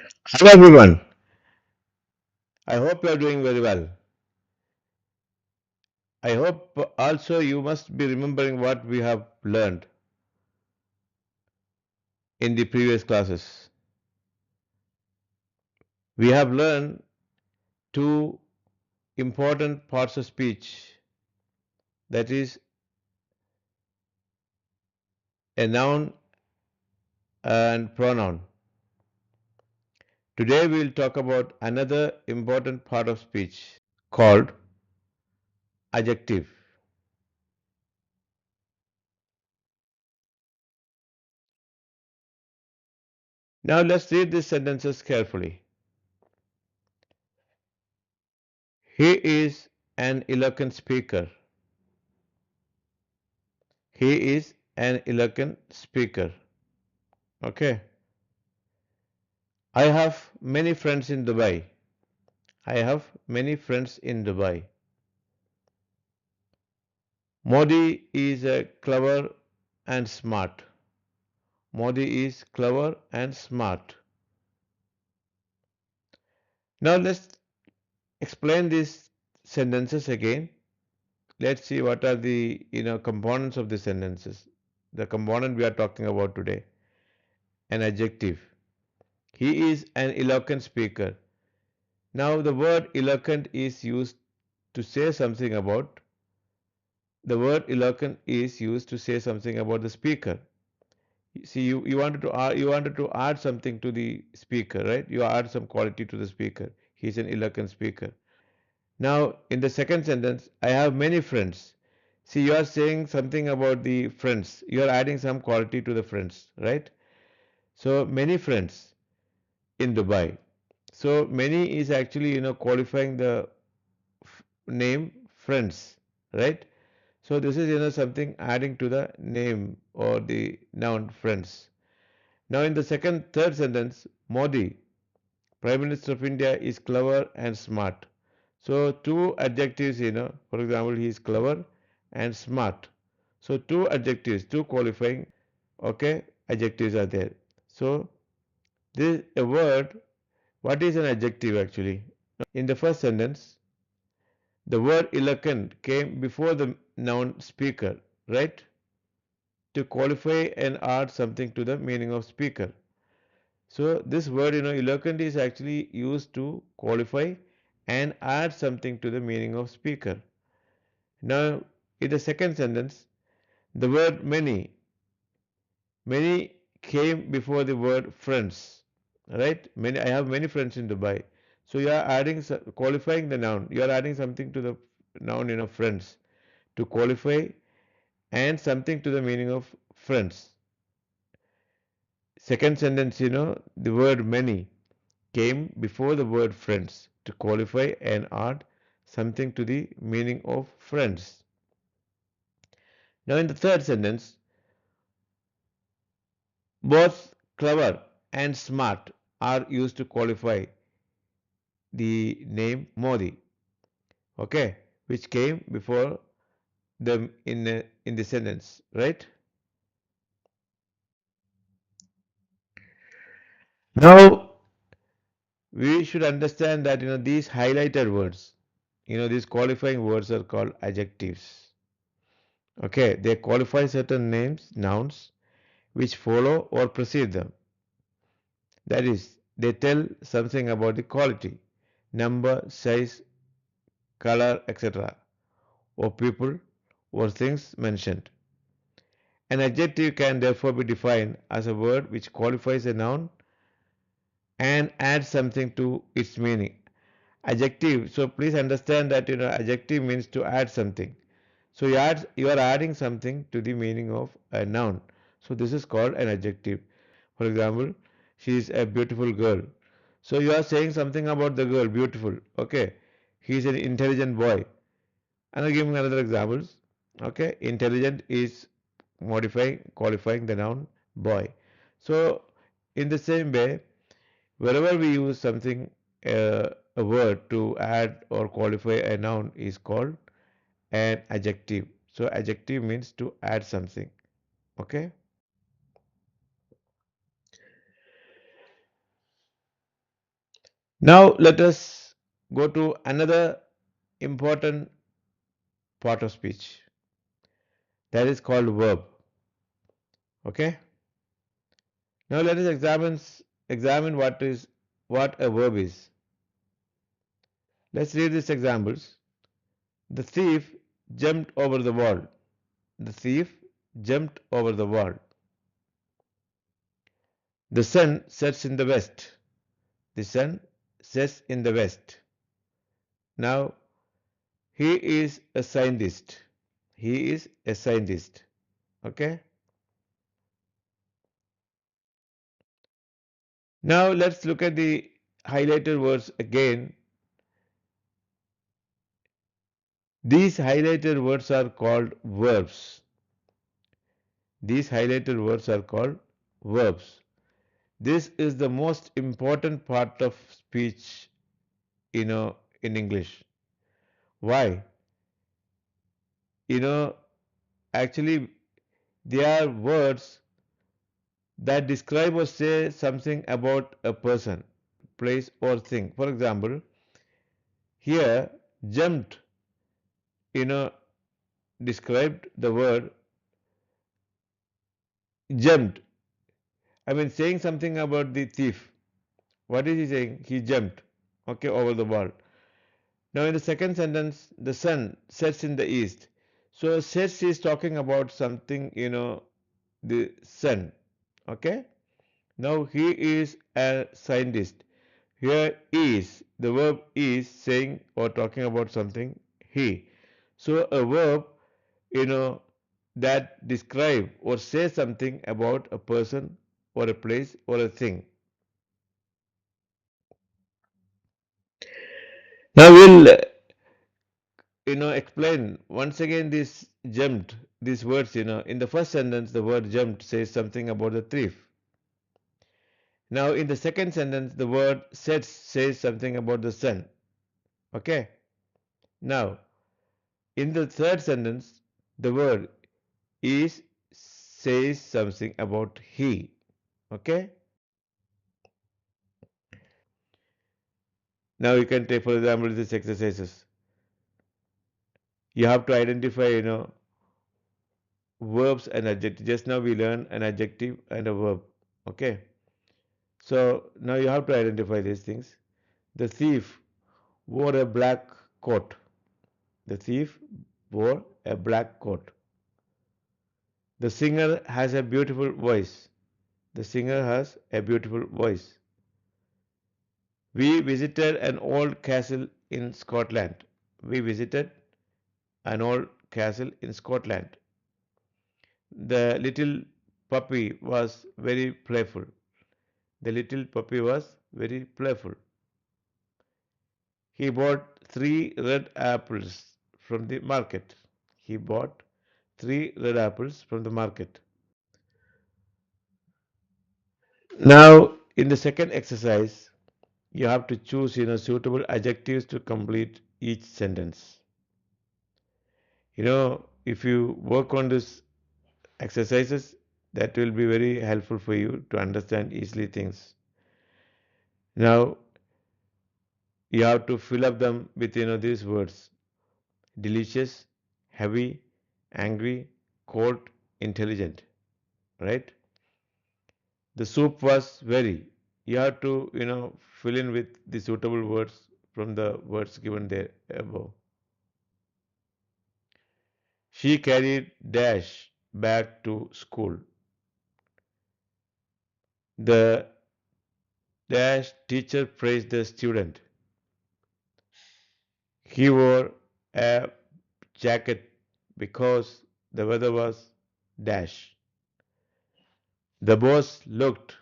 Hello everyone. I hope you are doing very well. I hope also you must be remembering what we have learned in the previous classes. We have learned two important parts of speech, that is a noun and pronoun. Today we will talk about another important part of speech called adjective. Now let's read these sentences carefully. He is an eloquent speaker. He is an eloquent speaker. Okay. I have many friends in Dubai. I have many friends in Dubai. Modi is clever and smart. Modi is clever and smart. Now let's explain these sentences again. Let's see what are the components of the sentences. The component we are talking about today. An adjective. He is an eloquent speaker. Now the word eloquent is used to say something about the word eloquent is used to say something about the speaker. See, you wanted to add something to the speaker, right? You add some quality to the speaker. He's an eloquent speaker. Now, in the second sentence, I have many friends. See, you are saying something about the friends. You are adding some quality to the friends, right? So, many friends in Dubai. So, many is actually, qualifying the name friends, right? So, this is, something adding to the name or the noun friends. Now, in the third sentence, Modi, Prime Minister of India, is clever and smart. So, two adjectives, for example, he is clever and smart. So, two adjectives, two qualifying, okay, adjectives are there. So, this a word. What is an adjective actually? In the first sentence, the word eloquent came before the noun speaker, right? To qualify and add something to the meaning of speaker. So this word, eloquent is actually used to qualify and add something to the meaning of speaker. Now, in the second sentence, the word many, many came before the word friends, right? Many, I have many friends in Dubai. So you are adding, qualifying the noun. You are adding something to the noun, friends, to qualify and something to the meaning of friends. Second sentence, the word many came before the word friends to qualify and add something to the meaning of friends. Now, in the third sentence, both clever and smart are used to qualify the name Modi, okay, which came before them in the sentence, right? Now, we should understand that these highlighted words, these qualifying words are called adjectives. Okay, they qualify certain names, nouns, which follow or precede them. That is, they tell something about the quality, number, size, color, etc. of people or things mentioned. An adjective can therefore be defined as a word which qualifies a noun and adds something to its meaning. Adjective, so please understand that adjective means to add something. So you are adding something to the meaning of a noun. So this is called an adjective. For example, she is a beautiful girl. So you are saying something about the girl, beautiful. Okay. He is an intelligent boy. And I'm giving another examples. Okay. Intelligent is qualifying the noun boy. So in the same way, wherever we use something, a word to add or qualify a noun is called an adjective. So adjective means to add something. Okay. Now let us go to another important part of speech, that is called verb. Okay? Now let us examine what a verb is. Let's read these examples. The thief jumped over the wall. The thief jumped over the wall. The sun sets in the west. The sun sets in the west. Now, he is a scientist. He is a scientist. Okay? Now, let's look at the highlighted words again. These highlighted words are called verbs. These highlighted words are called verbs. This is the most important part of speech, in English. Why? You know, Actually, they are words that describe or say something about a person, place, or thing. For example, here, jumped, you know, described the word jumped. I mean, saying something about the thief. What is he saying? He jumped, okay, over the wall. Now, in the second sentence, the sun sets in the east. So, sets is talking about something, the sun, okay. Now, he is a scientist. Here is, the verb is saying or talking about something, he. So a verb, you know, that describe or say something about a person or a place or a thing. Now we'll, explain once again this jumped, these words, in the first sentence, the word jumped says something about the thief. Now in the second sentence, the word sets says something about the sun. Okay. Now, in the third sentence, the word is says something about he. Okay. Now you can take, for example, these exercises. You have to identify, verbs and adjectives. Just now we learned an adjective and a verb. Okay. So now you have to identify these things. The thief wore a black coat. The thief wore a black coat. The singer has a beautiful voice. The singer has a beautiful voice. We visited an old castle in Scotland. We visited an old castle in Scotland. The little puppy was very playful. The little puppy was very playful. He bought 3 red apples from the market. He bought 3 red apples from the market. Now, in the second exercise, you have to choose, suitable adjectives to complete each sentence. If you work on this exercises, that will be very helpful for you to understand easily things. Now you have to fill up them with these words: delicious, heavy, angry, cold, intelligent, right? The soup was very. You have to fill in with the suitable words from the words given there above. She carried dash back to school. The dash teacher praised the student. He wore a jacket because the weather was dash. The boss looked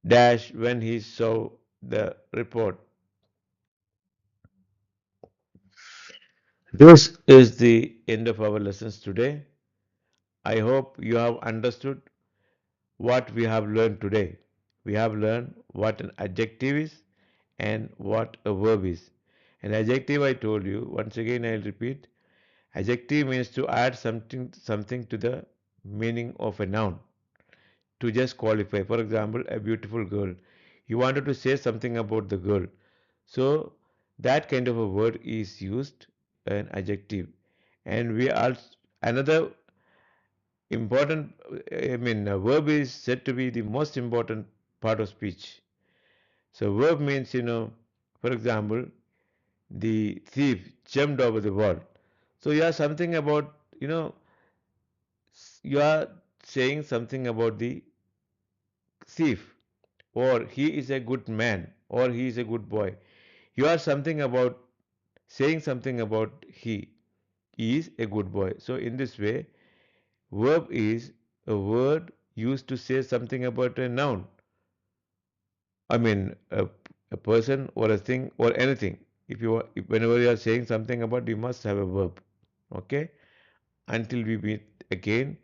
dash when he saw the report. This is the end of our lessons today. I hope you have understood what we have learned today. We have learned what an adjective is and what a verb is. An adjective, I told you, once again I'll repeat, adjective means to add something to the meaning of a noun, to just qualify. For example, a beautiful girl. He wanted to say something about the girl. So that kind of a word is used an adjective. And we also another important, verb is said to be the most important part of speech. So verb means, for example, the thief jumped over the wall. So you are something about, you are saying something about the thief, or he is a good man, or he is a good boy. You are something about saying something about he is a good boy. So in this way, verb is a word used to say something about a noun. I mean, a person or a thing or anything. Whenever you are saying something about, you must have a verb. Okay. Until we meet again,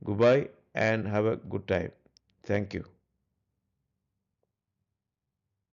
goodbye and have a good time. Thank you.